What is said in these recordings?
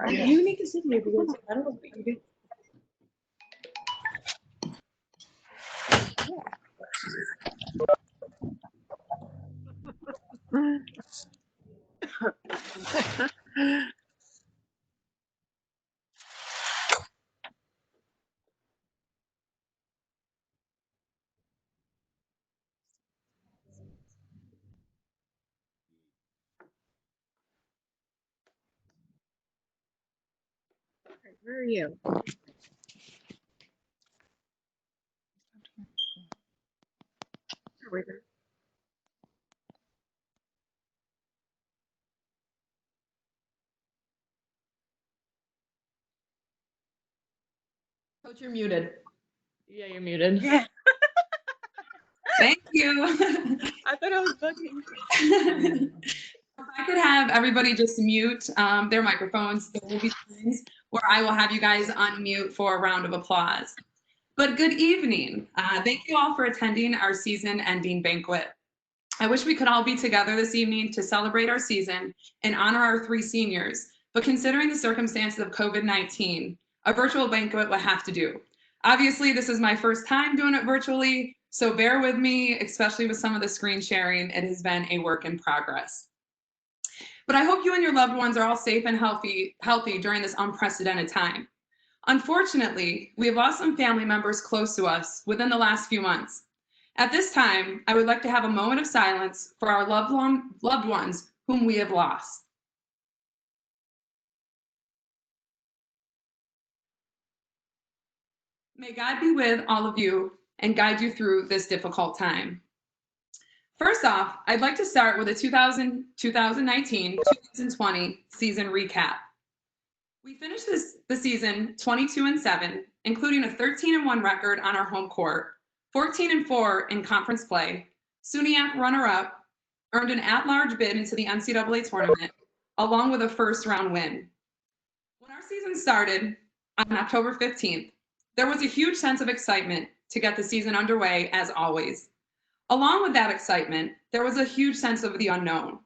You need to sit here because I don't know what you do. Where are you? Wait there. Coach, you're muted. Yeah, you're muted. Yeah. Thank you. I thought I was looking. If I could have everybody just mute their microphones, there will be times where I will have you guys unmute for a round of applause. But good evening. Thank you all for attending our season-ending banquet. I wish we could all be together this evening to celebrate our season and honor our 3 seniors, but considering the circumstances of COVID-19, a virtual banquet will have to do. Obviously, this is my first time doing it virtually, so bear with me, especially with some of the screen sharing. It has been a work in progress. But I hope you and your loved ones are all safe and healthy during this unprecedented time. Unfortunately, we have lost some family members close to us within the last few months. At this time, I would like to have a moment of silence for our loved ones whom we have lost. May God be with all of you and guide you through this difficult time. First off, I'd like to start with a 2019-2020 season recap. We finished the season 22-7, including a 13-1 record on our home court, 14-4 in conference play, SUNY runner-up, earned an at-large bid into the NCAA tournament, along with a first-round win. When our season started on October 15th, there was a huge sense of excitement to get the season underway, as always. Along with that excitement, there was a huge sense of the unknown.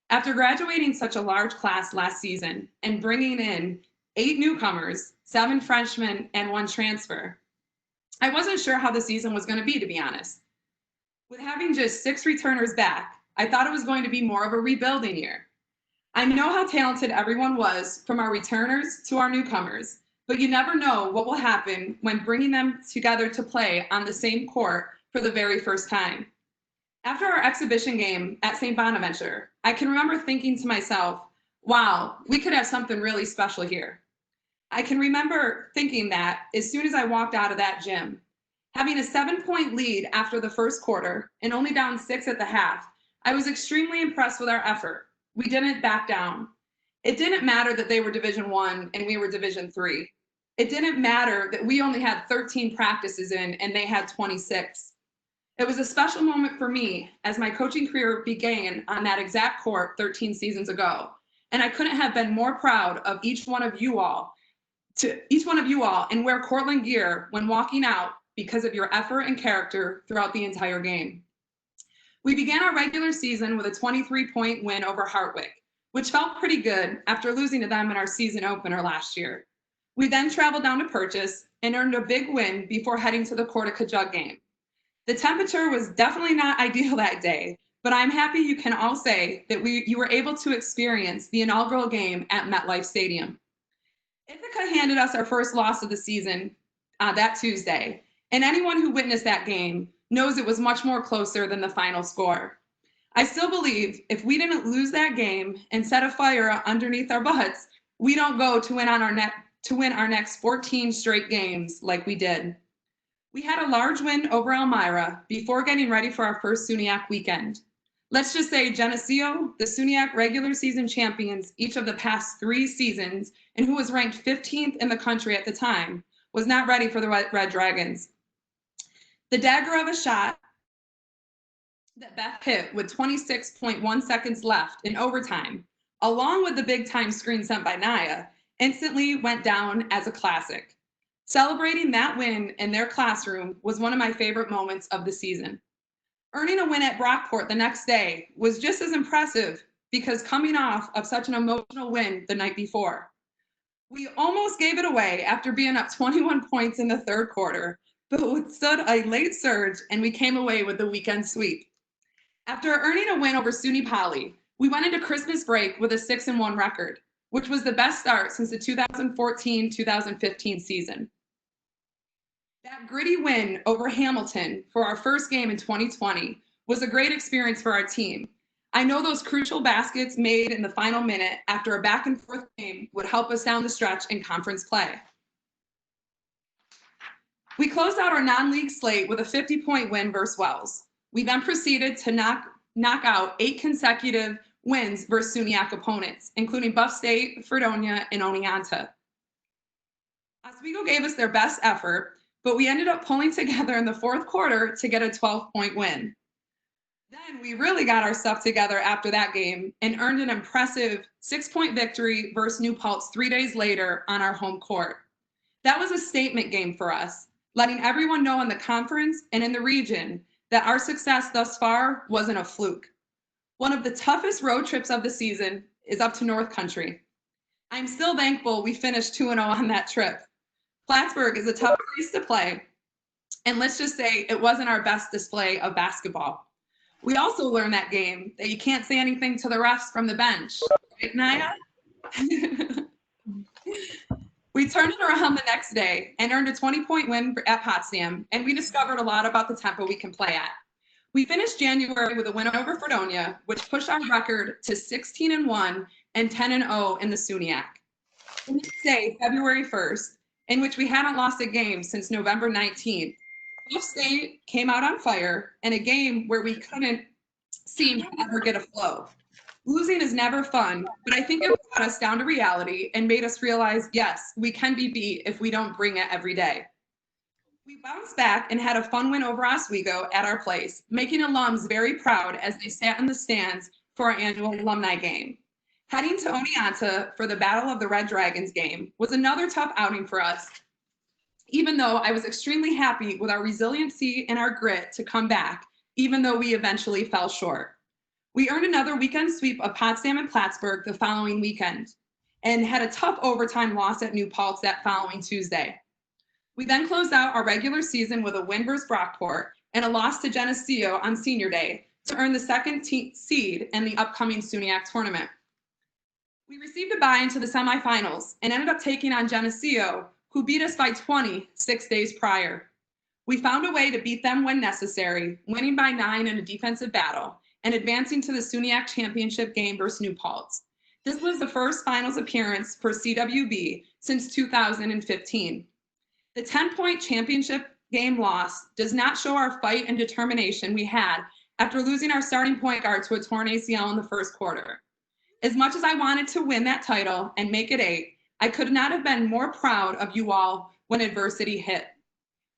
After graduating such a large class last season and bringing in 8 newcomers, 7 freshmen, and 1 transfer, I wasn't sure how the season was going to be honest. With having just 6 returners back, I thought it was going to be more of a rebuilding year. I know how talented everyone was, from our returners to our newcomers, but you never know what will happen when bringing them together to play on the same court for the very first time. After our exhibition game at St. Bonaventure, I can remember thinking to myself, wow, we could have something really special here. I can remember thinking that as soon as I walked out of that gym. Having a 7-point lead after the first quarter and only down 6 at the half, I was extremely impressed with our effort. We didn't back down. It didn't matter that they were Division I and we were Division III. It didn't matter that we only had 13 practices in and they had 26. It was a special moment for me as my coaching career began on that exact court 13 seasons ago. And I couldn't have been more proud of each one of you all and wear Cortland gear when walking out because of your effort and character throughout the entire game. We began our regular season with a 23-point win over Hartwick, which felt pretty good after losing to them in our season opener last year. We then traveled down to Purchase and earned a big win before heading to the Cortica Jug game. The temperature was definitely not ideal that day, but I'm happy you can all say that you were able to experience the inaugural game at MetLife Stadium. Ithaca handed us our first loss of the season that Tuesday, and anyone who witnessed that game knows it was much more closer than the final score. I still believe if we didn't lose that game and set a fire underneath our butts, we don't go to win our next 14 straight games like we did. We had a large win over Elmira before getting ready for our first SUNYAC weekend. Let's just say Geneseo, the SUNYAC regular season champions each of the past 3 seasons, and who was ranked 15th in the country at the time, was not ready for the Red Dragons. The dagger of a shot that Beth hit with 26.1 seconds left in overtime, along with the big-time screen sent by Naya, instantly went down as a classic. Celebrating that win in their classroom was one of my favorite moments of the season. Earning a win at Brockport the next day was just as impressive because coming off of such an emotional win the night before. We almost gave it away after being up 21 points in the third quarter, but withstood a late surge and we came away with the weekend sweep. After earning a win over SUNY Poly, we went into Christmas break with a 6-1 record, which was the best start since the 2014-2015 season. That gritty win over Hamilton for our first game in 2020 was a great experience for our team. I know those crucial baskets made in the final minute after a back and forth game would help us down the stretch in conference play. We closed out our non-league slate with a 50-point win versus Wells. We then proceeded to knock out 8 consecutive wins versus SUNYAC opponents, including Buff State, Fredonia, and Oneonta. Oswego gave us their best effort, but we ended up pulling together in the fourth quarter to get a 12-point win. Then we really got our stuff together after that game and earned an impressive 6-point victory versus New Paltz 3 days later on our home court. That was a statement game for us, letting everyone know in the conference and in the region that our success thus far wasn't a fluke. One of the toughest road trips of the season is up to North Country. I'm still thankful we finished 2-0 on that trip. Plattsburgh is a tough place to play, and let's just say it wasn't our best display of basketball. We also learned that game that you can't say anything to the refs from the bench, right, Naya? We turned it around the next day and earned a 20-point win at Potsdam, and we discovered a lot about the tempo we can play at. We finished January with a win over Fredonia, which pushed our record to 16-1 and 10-0 in the SUNYAC. The next day, February 1st, in which we hadn't lost a game since November 19th, Buff State came out on fire in a game where we couldn't seem to ever get a flow. Losing is never fun, but I think it brought us down to reality and made us realize, yes, we can be beat if we don't bring it every day. We bounced back and had a fun win over Oswego at our place, making alums very proud as they sat in the stands for our annual alumni game. Heading to Oneonta for the Battle of the Red Dragons game was another tough outing for us, even though I was extremely happy with our resiliency and our grit to come back, even though we eventually fell short. We earned another weekend sweep of Potsdam and Plattsburgh the following weekend and had a tough overtime loss at New Paltz that following Tuesday. We then closed out our regular season with a win versus Brockport and a loss to Geneseo on Senior Day to earn the second seed in the upcoming SUNYAC tournament. We received a bye into the semifinals and ended up taking on Geneseo, who beat us by 20 6 days prior. We found a way to beat them when necessary, winning by 9 in a defensive battle and advancing to the SUNYAC championship game versus New Paltz. This was the first finals appearance for CWB since 2015. The 10-point championship game loss does not show our fight and determination we had after losing our starting point guard to a torn ACL in the first quarter. As much as I wanted to win that title and make it 8, I could not have been more proud of you all when adversity hit.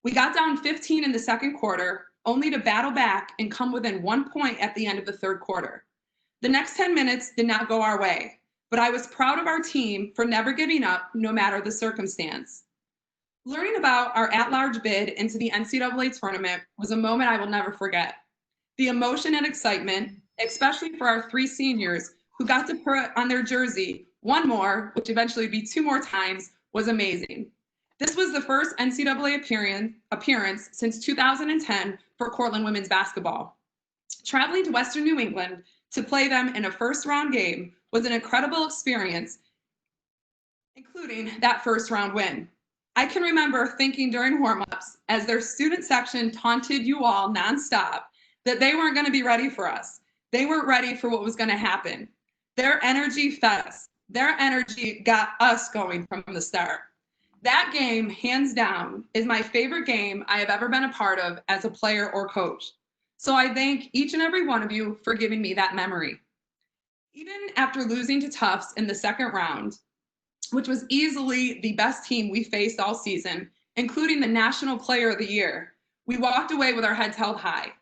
We got down 15 in the second quarter, only to battle back and come within 1 point at the end of the third quarter. The next 10 minutes did not go our way, but I was proud of our team for never giving up no matter the circumstance. Learning about our at-large bid into the NCAA tournament was a moment I will never forget. The emotion and excitement, especially for our 3 seniors who got to put on their jersey one more, which eventually would be 2 more times, was amazing. This was the first NCAA appearance since 2010 for Cortland women's basketball. Traveling to Western New England to play them in a first-round game was an incredible experience, including that first-round win. I can remember thinking during warm-ups as their student section taunted you all nonstop that they weren't going to be ready for us. They weren't ready for what was going to happen. Their energy fed us. Their energy got us going from the start. That game, hands down, is my favorite game I have ever been a part of as a player or coach. So I thank each and every one of you for giving me that memory. Even after losing to Tufts in the second round, which was easily the best team we faced all season, including the National Player of the Year, we walked away with our heads held high.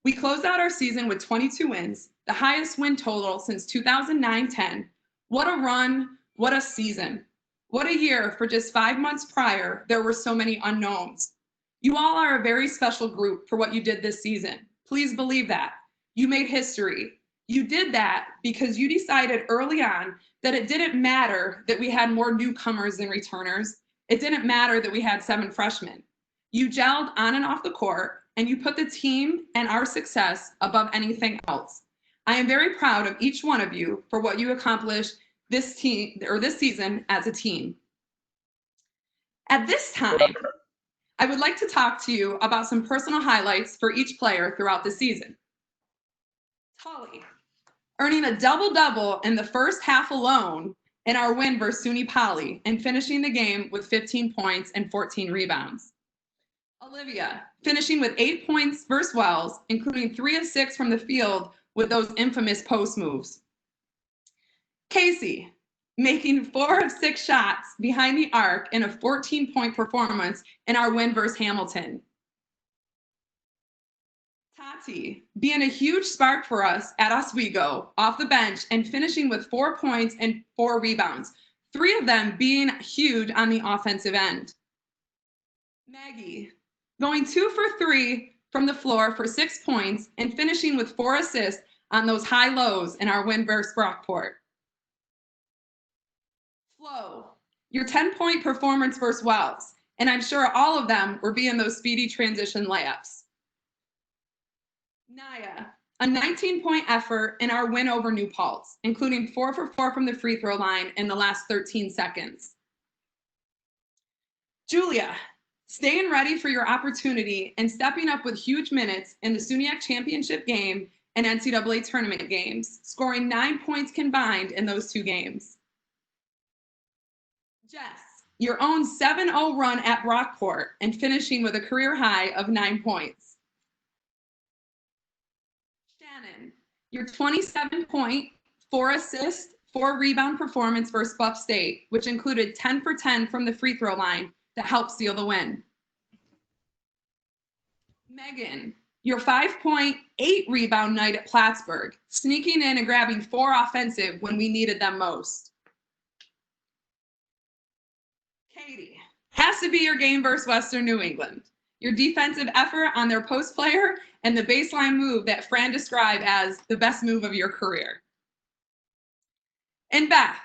We closed out our season with 22 wins, the highest win total since 2009-10. What a run, what a season. What a year. For just 5 months prior, there were so many unknowns. You all are a very special group for what you did this season. Please believe that. You made history. You did that because you decided early on that it didn't matter that we had more newcomers than returners. It didn't matter that we had 7 freshmen. You gelled on and off the court, and you put the team and our success above anything else. I am very proud of each one of you for what you accomplished this season as a team. At this time, I would like to talk to you about some personal highlights for each player throughout the season. Tully, earning a double-double in the first half alone in our win versus SUNY Poly and finishing the game with 15 points and 14 rebounds. Olivia, finishing with 8 points versus Wells, including 3 of 6 from the field with those infamous post moves. Casey, making 4 of 6 shots behind the arc in a 14-point performance in our win versus Hamilton. Tati, being a huge spark for us at Oswego off the bench and finishing with 4 points and 4 rebounds, 3 of them being huge on the offensive end. Maggie, going 2 for 3 from the floor for 6 points and finishing with 4 assists on those high lows in our win versus Brockport. Flo, your 10-point performance versus Wells, and I'm sure all of them were being those speedy transition layups. Naya, a 19-point effort in our win over New Paltz, including 4 for 4 from the free throw line in the last 13 seconds. Julia, staying ready for your opportunity and stepping up with huge minutes in the SUNY championship game and NCAA tournament games, scoring 9 points combined in those 2 games. Jess, your own 7-0 run at Brockport and finishing with a career high of 9 points. Shannon, your 27-point, 4 assist, 4 rebound performance versus Buff State, which included 10 for 10 from the free throw line that helped seal the win. Megan, your 5-point, 8 rebound night at Plattsburgh, sneaking in and grabbing 4 offensive when we needed them most. Katie, has to be your game versus Western New England. Your defensive effort on their post player and the baseline move that Fran described as the best move of your career. And Beth,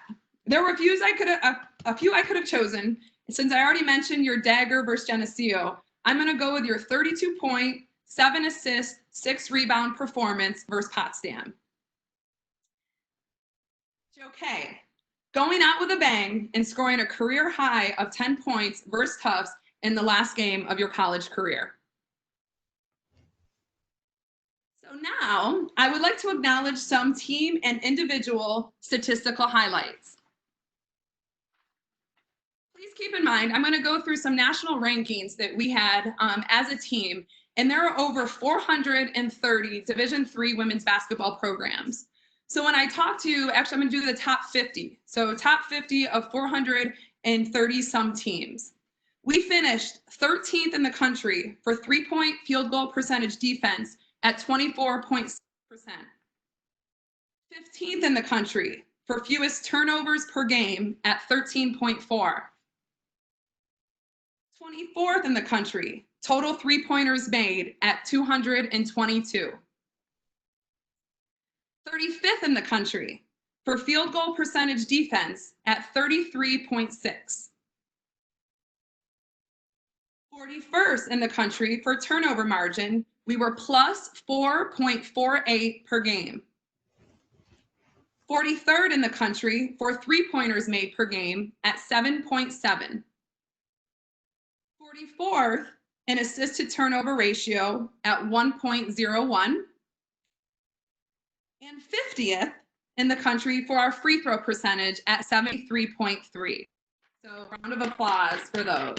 there were a few I could have chosen. Since I already mentioned your dagger versus Geneseo, I'm going to go with your 32-point, 7 assist, 6 rebound performance versus Potsdam. Okay. Going out with a bang and scoring a career high of 10 points versus Tufts in the last game of your college career. So now I would like to acknowledge some team and individual statistical highlights. Please keep in mind, I'm going to go through some national rankings that we had as a team, and there are over 430 Division III women's basketball programs. So when I talk to you, actually, I'm going to do the top 50. So top 50 of 430 some teams. We finished 13th in the country for 3-point field goal percentage defense at 24.6%. 15th in the country for fewest turnovers per game at 13.4. 24th in the country, total 3-pointers made at 222. 35th in the country for field goal percentage defense at 33.6. 41st in the country for turnover margin, we were plus 4.48 per game. 43rd in the country for 3-pointers made per game at 7.7. 44th in assist to turnover ratio at 1.01. And 50th in the country for our free throw percentage at 73.3. So round of applause for those.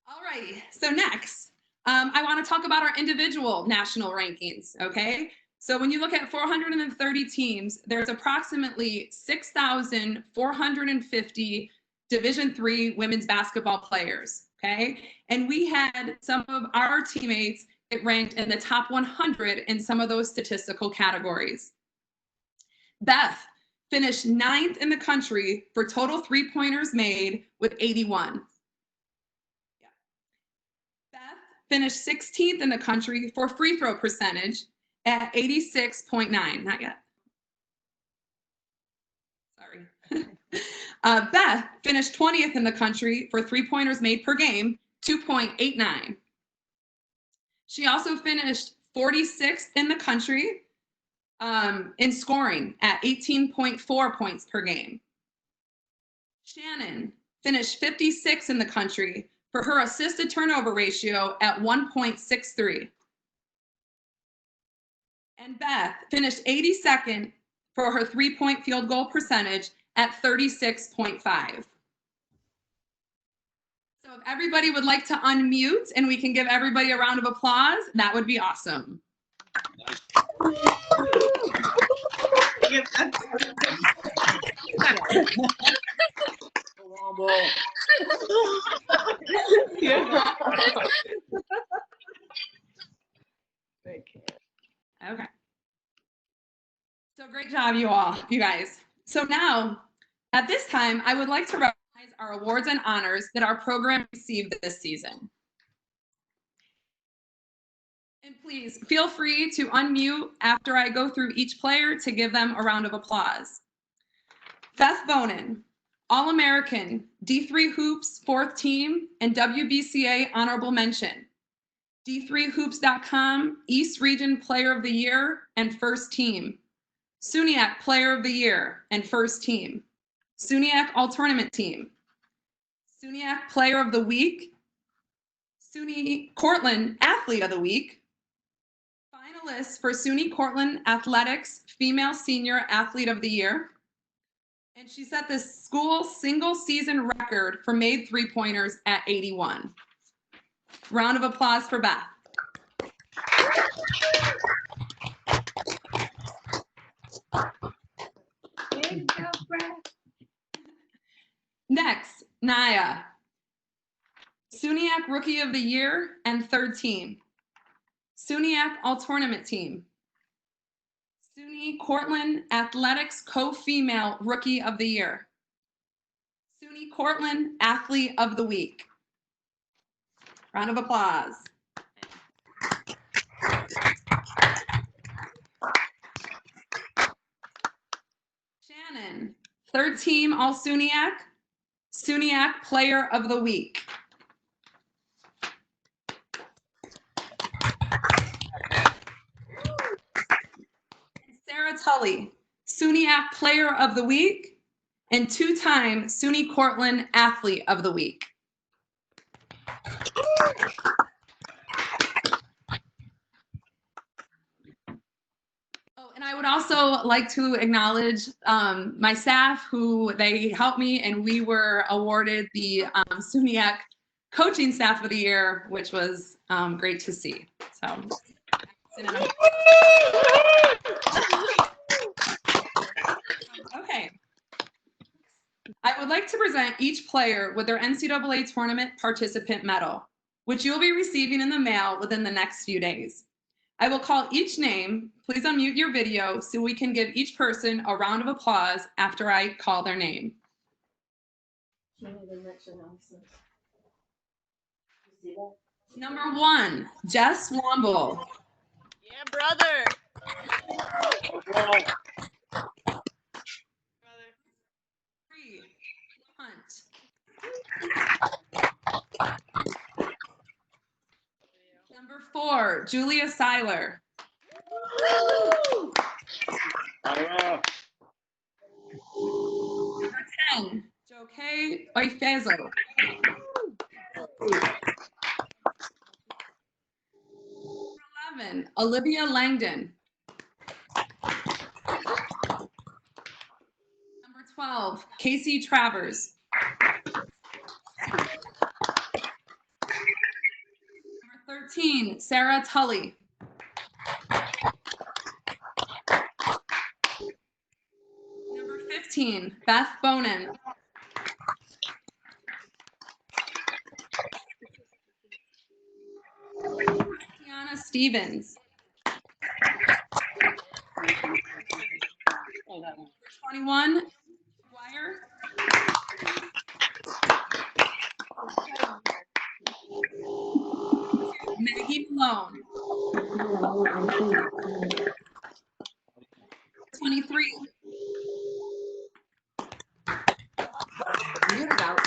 All righty, so next, I want to talk about our individual national rankings, okay? So when you look at 430 teams, there's approximately 6,450 Division III women's basketball players, okay? And we had some of our teammates get ranked in the top 100 in some of those statistical categories. Beth finished 9th in the country for total 3-pointers made with 81. Beth finished 16th in the country for free throw percentage at 86.9. Not yet. Sorry. Beth finished 20th in the country for three-pointers made per game, 2.89. She also finished 46th in the country in scoring at 18.4 points per game. Shannon finished 56th in the country for her assisted turnover ratio at 1.63. And Beth finished 82nd for her three-point field goal percentage at 36.5. So if everybody would like to unmute and we can give everybody a round of applause, that would be awesome. Okay. So great job, you guys. So now, at this time, I would like to recognize our awards and honors that our program received this season. And please feel free to unmute after I go through each player to give them a round of applause. Beth Bonin, All-American, D3 Hoops, 4th team, and WBCA honorable mention. D3Hoops.com, East Region Player of the Year and First Team. SUNY Player of the Year and First Team. SUNY All-Tournament Team. SUNY Player of the Week. SUNY Cortland Athlete of the Week. Finalists for SUNY Cortland Athletics Female Senior Athlete of the Year. And she set the school single season record for made three-pointers at 81. Round of applause for Beth. Next, Naya. SUNY Rookie of the Year and Third Team. SUNY All-Tournament Team. SUNY Cortland Athletics Co-Female Rookie of the Year. SUNY Cortland Athlete of the Week. Round of applause. Shannon, Third Team All-SUNY Player of the Week. Sarah Tully, SUNY Player of the Week and two-time SUNY Cortland Athlete of the Week. Oh, and I would also like to acknowledge my staff who they helped me, and we were awarded the SUNY Coaching Staff of the Year, which was great to see. So. Okay. I would like to present each player with their NCAA tournament participant medal, which you'll be receiving in the mail within the next few days. I will call each name. Please unmute your video so we can give each person a round of applause after I call their name. Number 1, Jess Womble. Yeah, brother. Hunt. Number 4, Julia Seiler. Number 10, Joke Oifezo. Number 11, Olivia Langdon. Number 12, Casey Travers. Number 13, Sarah Tully. Number 15, Beth Bonin. Tiana Stevens. Number 21, Dwyer. Maggie Malone. 23. Mute it out.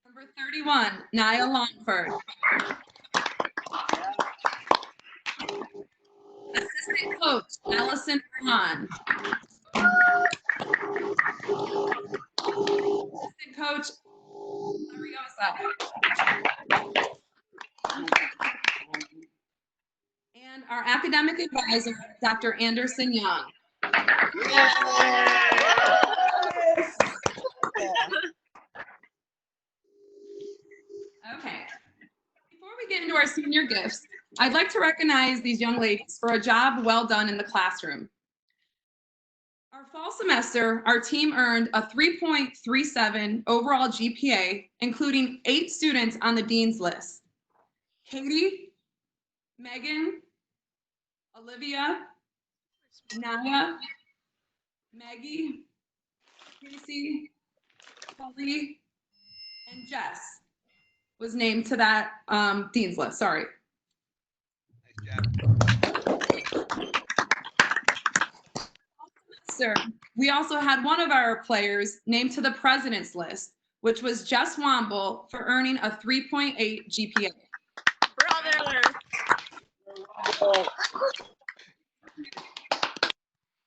Number 31, Nia Longford. Assistant coach, Allison Rahman. Assistant coach, Lariosa. And our academic advisor, Dr. Anderson Young. Okay. Before we get into our senior gifts, I'd like to recognize these young ladies for a job well done in the classroom. Our fall semester, our team earned a 3.37 overall GPA, including 8 students on the dean's list. Katie, Megan, Olivia, Naya, Maggie, Casey, Polly, and Jess was named to that dean's list. Sorry. Sir, we also had one of our players named to the president's list, which was Jess Womble for earning a 3.8 GPA. Brother.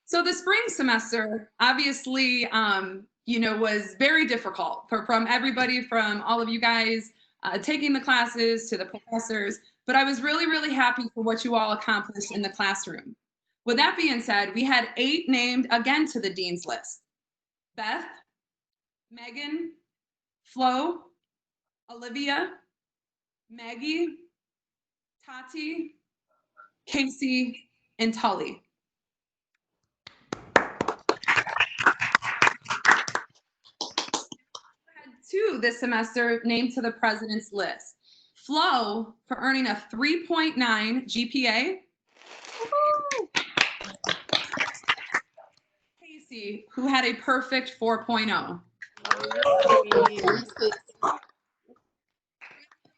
So the spring semester, obviously, was very difficult from everybody, from all of you guys taking the classes to the professors, but I was really, really happy for what you all accomplished in the classroom. With that being said, we had 8 named again to the dean's list: Beth, Megan, Flo, Olivia, Maggie, Tati, Casey, and Tully. Two this semester named to the president's list: Flo for earning a 3.9 GPA. Casey, who had a perfect 4.0.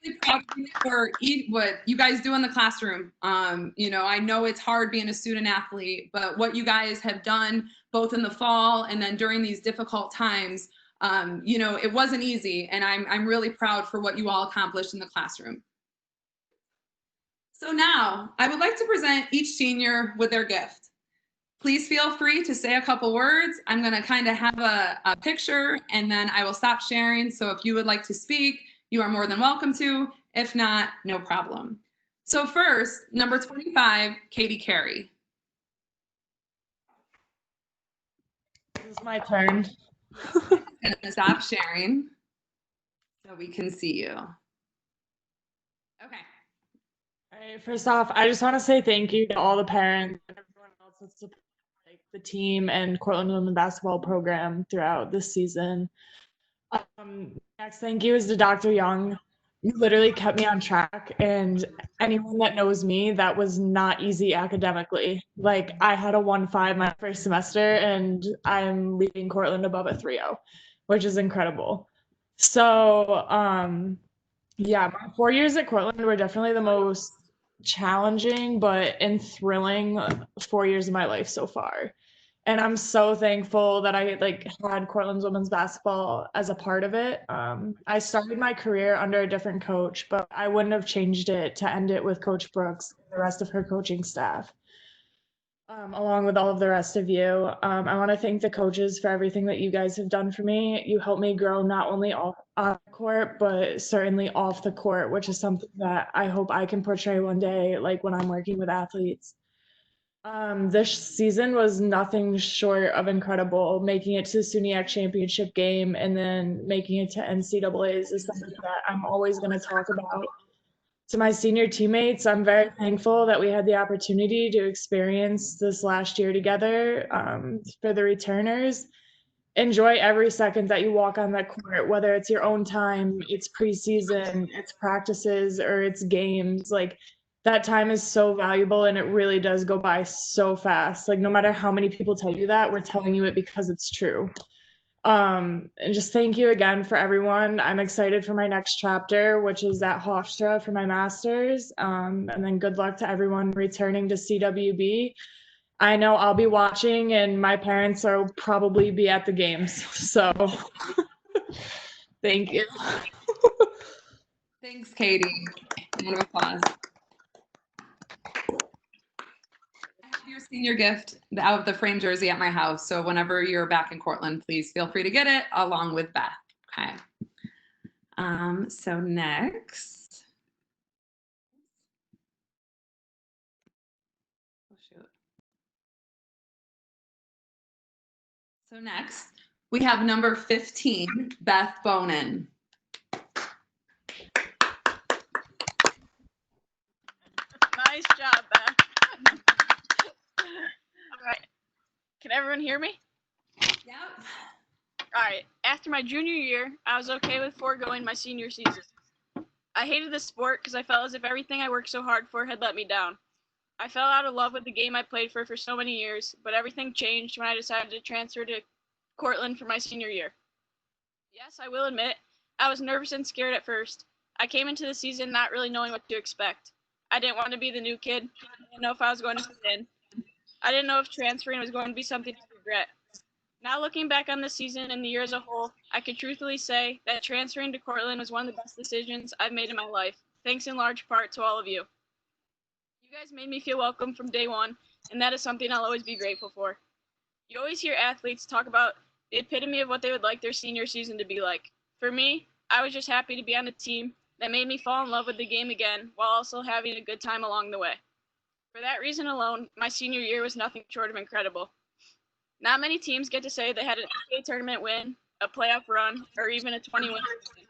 Really proud of you for what you guys do in the classroom. I know it's hard being a student athlete, but what you guys have done both in the fall and then during these difficult times, it wasn't easy, and I'm really proud for what you all accomplished in the classroom. So now I would like to present each senior with their gift. Please feel free to say a couple words. I'm going to kind of have a picture, and then I will stop sharing. So if you would like to speak, you are more than welcome to. If not, no problem. So first, number 25, Katie Carey. This is my turn. I'm going to stop sharing so we can see you. Okay. All right, first off, I just want to say thank you to all the parents and everyone else that's supported the team and Cortland women basketball program throughout this season. Next thank you is to Dr. Young. You literally kept me on track, and anyone that knows me, that was not easy academically. Like, I had a 1.5 my first semester, and I'm leaving Cortland above a 3.0, which is incredible. So, yeah, my 4 years at Cortland were definitely the most challenging but thrilling 4 years of my life so far. And I'm so thankful that I had Cortland's women's basketball as a part of it. I started my career under a different coach, but I wouldn't have changed it to end it with Coach Brooks and the rest of her coaching staff, along with all of the rest of you. I want to thank the coaches for everything that you guys have done for me. You helped me grow not only on the court, but certainly off the court, which is something that I hope I can portray one day, like when I'm working with athletes. This season was nothing short of incredible. Making it to the SUNY championship game and then making it to NCAAs is something that I'm always going to talk about. To my senior teammates, I'm very thankful that we had the opportunity to experience this last year together. For the returners, enjoy every second that you walk on that court, whether it's your own time, it's preseason, it's practices, or it's games. Like, that time is so valuable, and it really does go by so fast. Like, no matter how many people tell you that, we're telling you it because it's true. And just thank you again for everyone. I'm excited for my next chapter, which is at Hofstra for my master's. And then good luck to everyone returning to CWB. I know I'll be watching and my parents will probably be at the games. So thank you. Thanks, Katie. Round of applause. I have your senior gift of the framed jersey at my house. So whenever you're back in Cortland, please feel free to get it along with Beth. Okay. So next. Oh, shoot. So next, we have number 15, Beth Bonin. Nice job, Beth. All right. Can everyone hear me? Yep. All right. After my junior year, I was okay with foregoing my senior season. I hated the sport because I felt as if everything I worked so hard for had let me down. I fell out of love with the game I played for so many years, but everything changed when I decided to transfer to Cortland for my senior year. Yes, I will admit, I was nervous and scared at first. I came into the season not really knowing what to expect. I didn't want to be the new kid. I didn't know if I was going to fit in. I didn't know if transferring was going to be something I regret. Now looking back on the season and the year as a whole, I can truthfully say that transferring to Cortland was one of the best decisions I've made in my life, thanks in large part to all of you. You guys made me feel welcome from day one, and that is something I'll always be grateful for. You always hear athletes talk about the epitome of what they would like their senior season to be like. For me, I was just happy to be on a team that made me fall in love with the game again while also having a good time along the way. For that reason alone, my senior year was nothing short of incredible. Not many teams get to say they had an NCAA tournament win, a playoff run, or even a 20-win season.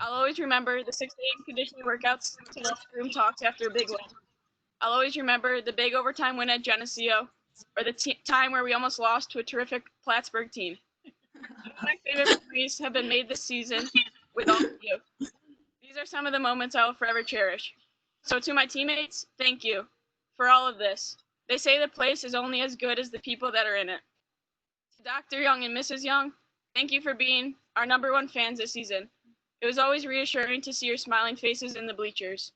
I'll always remember the 6 a.m. conditioning workouts to locker room talks after a big win. I'll always remember the big overtime win at Geneseo, or the time where we almost lost to a terrific Plattsburgh team. Some of my favorite memories have been made this season with all of you. These are some of the moments I will forever cherish. So to my teammates, thank you for all of this. They say the place is only as good as the people that are in it. To Dr. Young and Mrs. Young, thank you for being our #1 fans this season. It was always reassuring to see your smiling faces in the bleachers.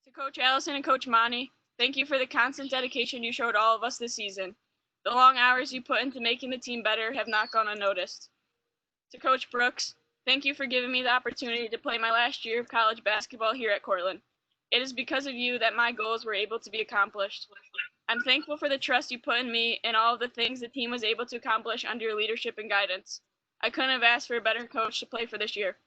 To Coach Allison and Coach Monty, thank you for the constant dedication you showed all of us this season. The long hours you put into making the team better have not gone unnoticed. To Coach Brooks, thank you for giving me the opportunity to play my last year of college basketball here at Cortland. It is because of you that my goals were able to be accomplished. I'm thankful for the trust you put in me and all of the things the team was able to accomplish under your leadership and guidance. I couldn't have asked for a better coach to play for this year.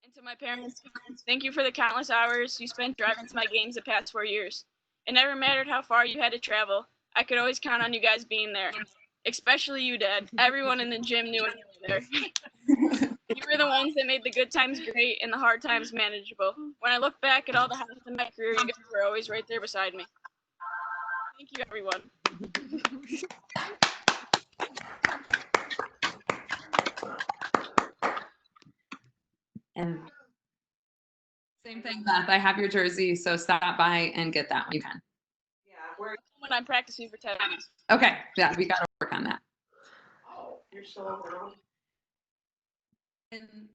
And to my parents, thank you for the countless hours you spent driving to my games the past 4 years. It never mattered how far you had to travel. I could always count on you guys being there. Especially you, Dad. Everyone in the gym knew when you were there. You were the ones that made the good times great and the hard times manageable. When I look back at all the highlights in my career, you guys were always right there beside me. Thank you, everyone. And same thing, Beth. I have your jersey, so stop by and get that when you can. Yeah, when I'm practicing for 10 minutes. Okay, yeah, we got to work on that. Oh, you're so overwhelmed. And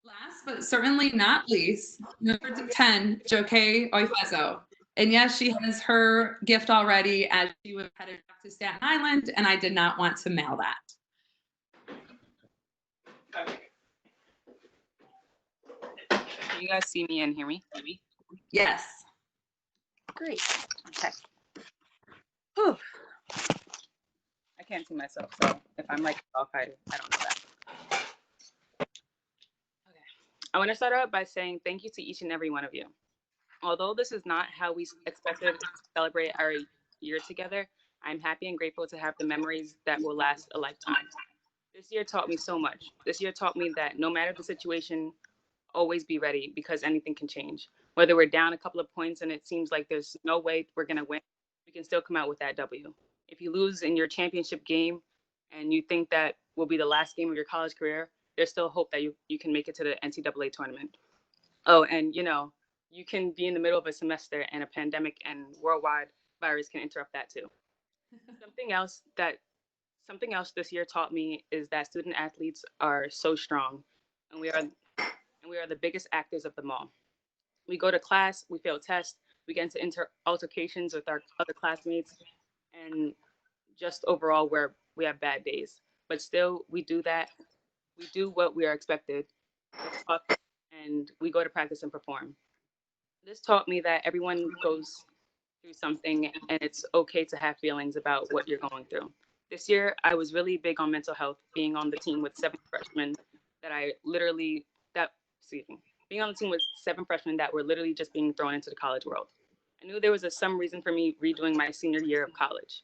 last but certainly not least, number 10, Joke Oifezo. And yes, she has her gift already as she was headed back to Staten Island, and I did not want to mail that. Can you guys see me and hear me? Yes. Great. Okay. Whew. I can't see myself, so if I'm like cockeyed, I don't know that. Okay. I want to start out by saying thank you to each and every one of you. Although this is not how we expected to celebrate our year together, I'm happy and grateful to have the memories that will last a lifetime. This year taught me so much. This year taught me that no matter the situation, always be ready because anything can change. Whether we're down a couple of points and it seems like there's no way we're going to win, we can still come out with that W. If you lose in your championship game and you think that will be the last game of your college career, there's still hope that you can make it to the NCAA tournament. Oh, and you can be in the middle of a semester and a pandemic and worldwide virus can interrupt that too. Something else that Something else this year taught me is that student athletes are so strong, and we are the biggest actors of them all. We go to class, we fail tests, we get into altercations with our other classmates, and just overall we have bad days. But still, we do that. We do what we are expected. We're tough, and we go to practice and perform. This taught me that everyone goes through something, and it's okay to have feelings about what you're going through. This year, I was really big on mental health, being on the team with seven freshmen that I literally, that, excuse me, being on the team with seven freshmen that were literally just being thrown into the college world. I knew there was some reason for me redoing my senior year of college.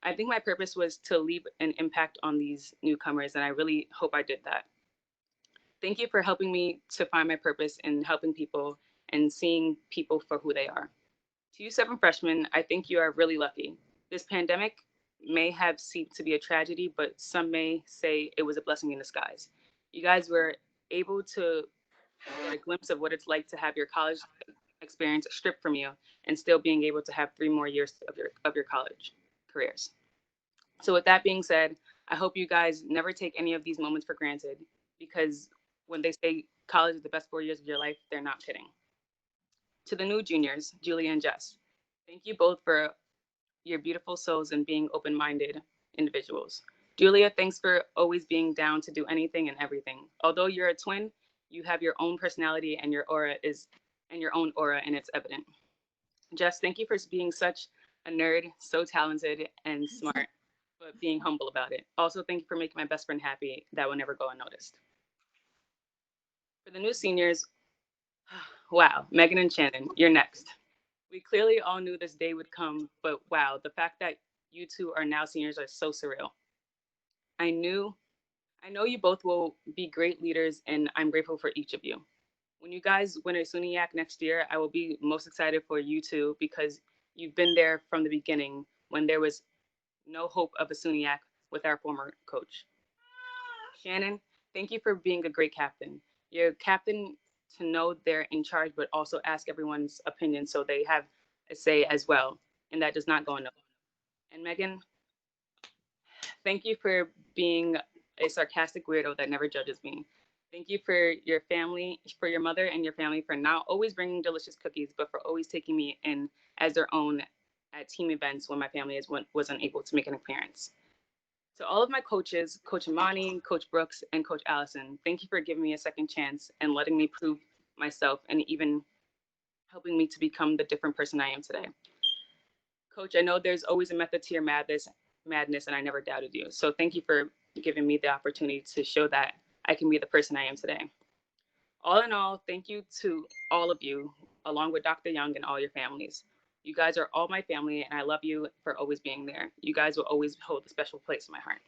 I think my purpose was to leave an impact on these newcomers, and I really hope I did that. Thank you for helping me to find my purpose in helping people and seeing people for who they are. To you seven freshmen, I think you are really lucky. This pandemic may have seemed to be a tragedy, but some may say it was a blessing in disguise. You guys were able to get a glimpse of what it's like to have your college experience stripped from you and still being able to have 3 more years of your college careers. So with that being said, I hope you guys never take any of these moments for granted, because when they say college is the best 4 years of your life, they're not kidding. To the new juniors, Julia and Jess, thank you both for your beautiful souls and being open-minded individuals. Julia, thanks for always being down to do anything and everything. Although you're a twin, you have your own personality and your own aura, and it's evident. Jess, thank you for being such a nerd, so talented and smart, but being humble about it. Also, thank you for making my best friend happy. That will never go unnoticed. For the new seniors, wow, Megan and Shannon, you're next. We clearly all knew this day would come, but wow, the fact that you two are now seniors are so surreal. I knew, I know you both will be great leaders, and I'm grateful for each of you. When you guys win a SUNYAC next year, I will be most excited for you two, because you've been there from the beginning when there was no hope of a SUNYAC with our former coach. Shannon, thank you for being a great captain. You're a captain to know they're in charge, but also ask everyone's opinion so they have a say as well, and that does not go unnoticed. And Megan, thank you for being a sarcastic weirdo that never judges me. Thank you for your family, for your mother and your family, for not always bringing delicious cookies, but for always taking me in as their own at team events when my family was unable to make an appearance. To all of my coaches, Coach Imani, Coach Brooks, and Coach Allison, thank you for giving me a second chance and letting me prove myself, and even helping me to become the different person I am today. Coach, I know there's always a method to your madness, and I never doubted you. So thank you for giving me the opportunity to show that I can be the person I am today. All in all, thank you to all of you, along with Dr. Young and all your families. You guys are all my family, and I love you for always being there. You guys will always hold a special place in my heart.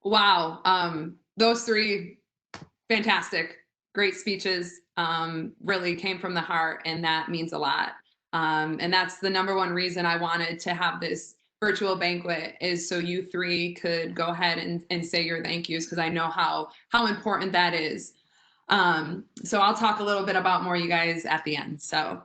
Wow. Those three fantastic, great speeches really came from the heart, and that means a lot. And that's the number one reason I wanted to have this virtual banquet, is so you three could go ahead and say your thank yous, because I know how important that is. So I'll talk a little bit about more, you guys, at the end. So,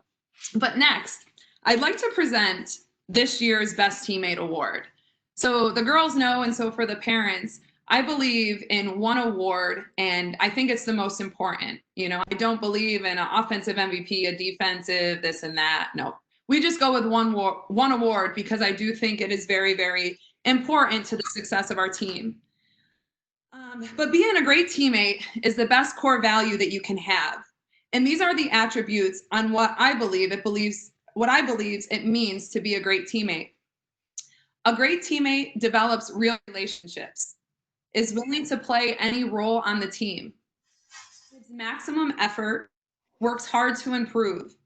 but next, I'd like to present this year's Best Teammate Award. So the girls know, and so for the parents, I believe in one award, and I think it's the most important. You know, I don't believe in an offensive MVP, a defensive, this and that. No, we just go with one award, because I do think it is very, very important to the success of our team. But being a great teammate is the best core value that you can have. And these are the attributes on what I believe it means to be a great teammate. A great teammate develops real relationships, is willing to play any role on the team, gives maximum effort, works hard to improve.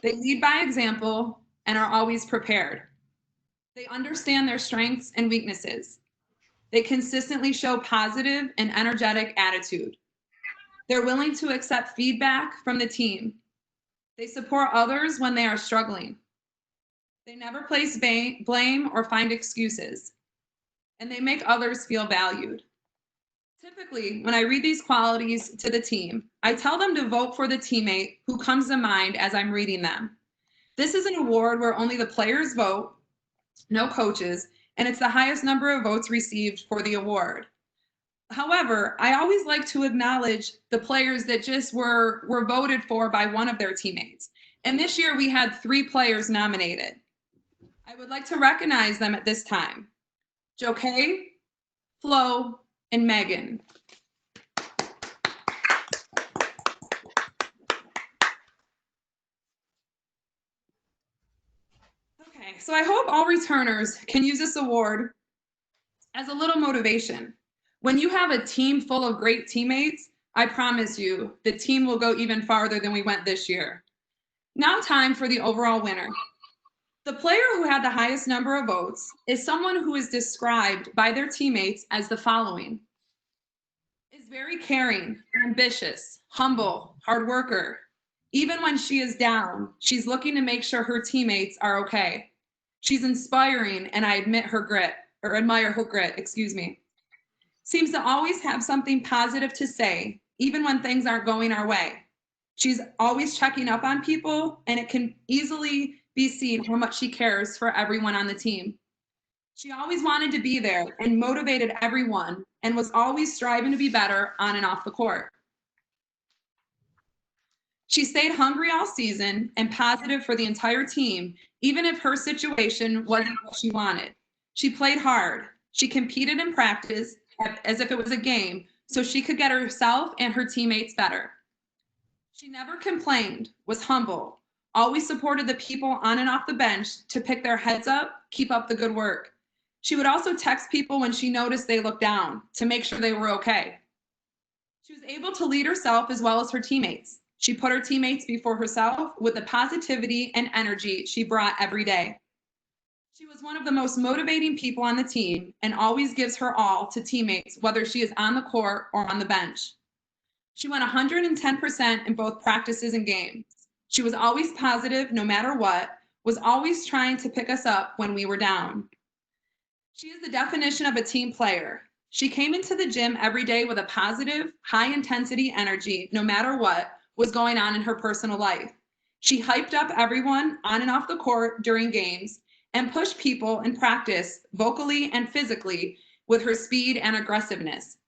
They lead by example and are always prepared. They understand their strengths and weaknesses. They consistently show positive and energetic attitude. They're willing to accept feedback from the team. They support others when they are struggling. They never place blame or find excuses. And they make others feel valued. Typically, when I read these qualities to the team, I tell them to vote for the teammate who comes to mind as I'm reading them. This is an award where only the players vote, no coaches, and it's the highest number of votes received for the award. However, I always like to acknowledge the players that just were voted for by one of their teammates. And this year we had 3 players nominated. I would like to recognize them at this time. Jokay, Flo, and Megan. Okay, so I hope all returners can use this award as a little motivation. When you have a team full of great teammates, I promise you, the team will go even farther than we went this year. Now time for the overall winner. The player who had the highest number of votes is someone who is described by their teammates as the following. Is very caring, ambitious, humble, hard worker. Even when she is down, she's looking to make sure her teammates are okay. She's inspiring, and I admire her grit, excuse me. Seems to always have something positive to say, even when things aren't going our way. She's always checking up on people, and it can easily be seen how much she cares for everyone on the team. She always wanted to be there and motivated everyone and was always striving to be better on and off the court. She stayed hungry all season and positive for the entire team, even if her situation wasn't what she wanted. She played hard. She competed in practice as if it was a game, so she could get herself and her teammates better. She never complained, was humble, always supported the people on and off the bench to pick their heads up, keep up the good work. She would also text people when she noticed they looked down to make sure they were okay. She was able to lead herself as well as her teammates. She put her teammates before herself with the positivity and energy she brought every day. She was one of the most motivating people on the team and always gives her all to teammates, whether she is on the court or on the bench. She went 110% in both practices and games. She was always positive no matter what, was always trying to pick us up when we were down. She is the definition of a team player. She came into the gym every day with a positive, high-intensity energy no matter what was going on in her personal life. She hyped up everyone on and off the court during games and pushed people in practice vocally and physically with her speed and aggressiveness.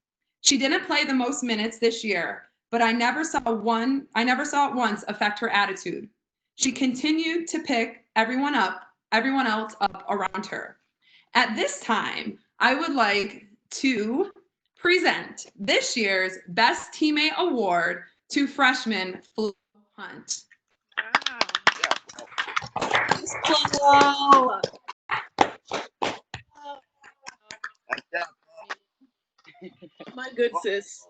She didn't play the most minutes this year, but I never saw it once affect her attitude. She continued to pick everyone else up around her. At this time, I would like to present this year's Best Teammate Award to freshman Flo Hunt. Wow. My good sis.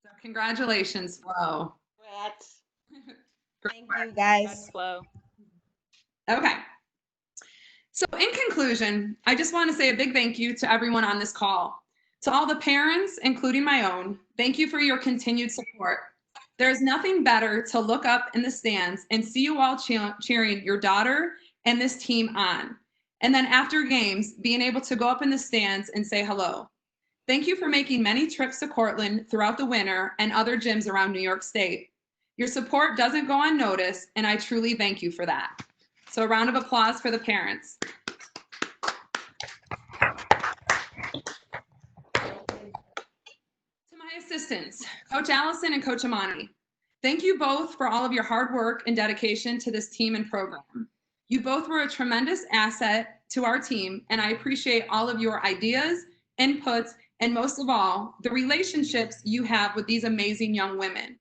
So congratulations, Flo. Thank you, guys. Flo. Okay. So in conclusion, I just want to say a big thank you to everyone on this call. To all the parents, including my own, thank you for your continued support. There's nothing better to look up in the stands and see you all cheering your daughter and this team on. And then after games, being able to go up in the stands and say hello. Thank you for making many trips to Cortland throughout the winter and other gyms around New York State. Your support doesn't go unnoticed, and I truly thank you for that. So a round of applause for the parents. To my assistants, Coach Allison and Coach Amani, thank you both for all of your hard work and dedication to this team and program. You both were a tremendous asset to our team, and I appreciate all of your ideas, inputs, and most of all, the relationships you have with these amazing young women.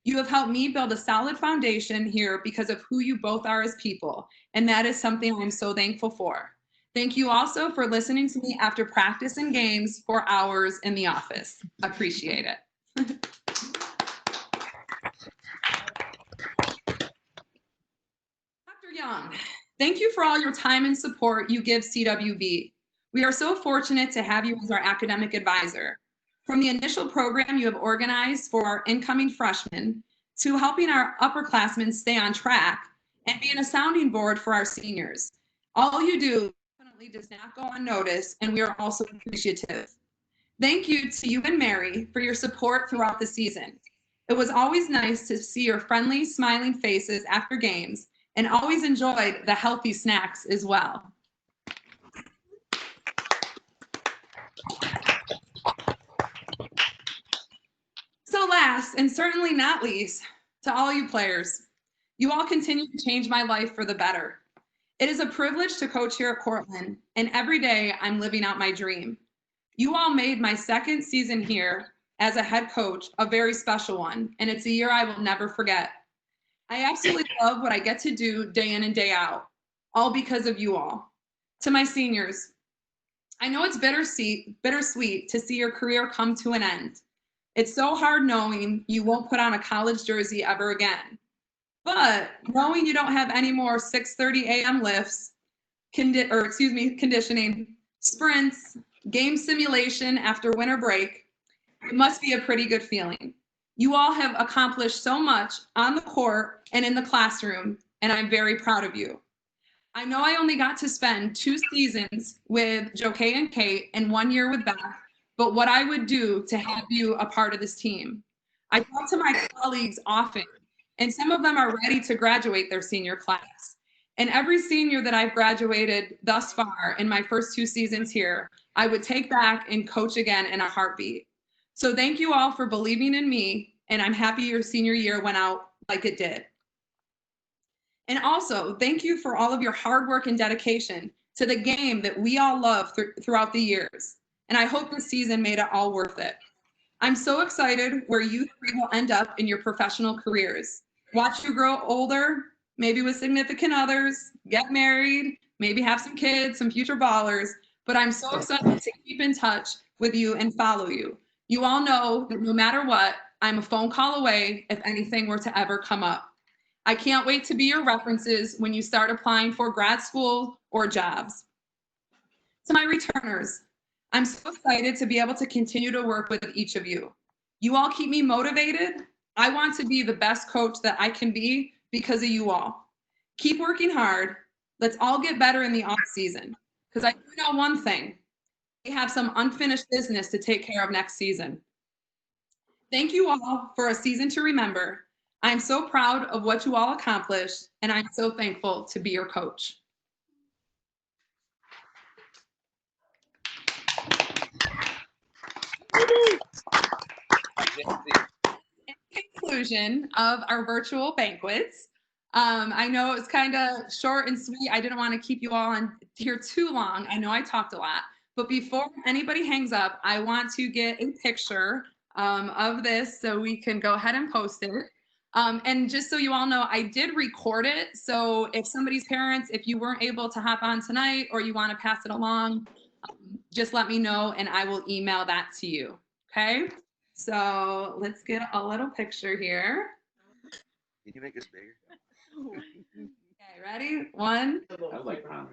You have helped me build a solid foundation here because of who you both are as people, and that is something I'm so thankful for. Thank you also for listening to me after practice and games for hours in the office. Appreciate it. Dr. Young, thank you for all your time and support you give CWB. We are so fortunate to have you as our academic advisor. From the initial program you have organized for our incoming freshmen to helping our upperclassmen stay on track and being a sounding board for our seniors. All you do definitely does not go unnoticed, and we are also appreciative. Thank you to you and Mary for your support throughout the season. It was always nice to see your friendly, smiling faces after games, and always enjoyed the healthy snacks as well. So last, and certainly not least, to all you players, you all continue to change my life for the better. It is a privilege to coach here at Cortland, and every day I'm living out my dream. You all made my second season here as a head coach a very special one, and it's a year I will never forget. I absolutely love what I get to do day in and day out, all because of you all. To my seniors, I know it's bittersweet to see your career come to an end. It's so hard knowing you won't put on a college jersey ever again. But knowing you don't have any more 6:30 a.m. lifts, conditioning, sprints, game simulation after winter break, it must be a pretty good feeling. You all have accomplished so much on the court and in the classroom, and I'm very proud of you. I know I only got to spend 2 seasons with Joe-Kay and Kate and 1 year with Beth, but what I would do to have you a part of this team. I talk to my colleagues often, and some of them are ready to graduate their senior class. And every senior that I've graduated thus far in my first 2 seasons here, I would take back and coach again in a heartbeat. So thank you all for believing in me, and I'm happy your senior year went out like it did. And also, thank you for all of your hard work and dedication to the game that we all love throughout the years. And I hope this season made it all worth it. I'm so excited where you 3 will end up in your professional careers. Watch you grow older, maybe with significant others, get married, maybe have some kids, some future ballers. But I'm so excited to keep in touch with you and follow you. You all know that no matter what, I'm a phone call away if anything were to ever come up. I can't wait to be your references when you start applying for grad school or jobs. To my returners, I'm so excited to be able to continue to work with each of you. You all keep me motivated. I want to be the best coach that I can be because of you all. Keep working hard. Let's all get better in the off season, because I do know one thing. We have some unfinished business to take care of next season. Thank you all for a season to remember. I'm so proud of what you all accomplished, and I'm so thankful to be your coach. In conclusion of our virtual banquets, I know it's kind of short and sweet. I didn't want to keep you all on here too long. I know I talked a lot, but before anybody hangs up, I want to get a picture of this so we can go ahead and post it. And just so you all know, I did record it. So if somebody's parents, if you weren't able to hop on tonight or you want to pass it along, just let me know and I will email that to you. Okay. So let's get a little picture here. Can you make this bigger? Okay, ready? 1, I like round.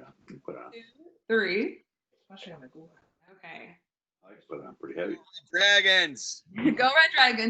Put it on. 2, 3. Especially on the Google. Okay. I like to put it on pretty heavy. Dragons. Go Red Dragons.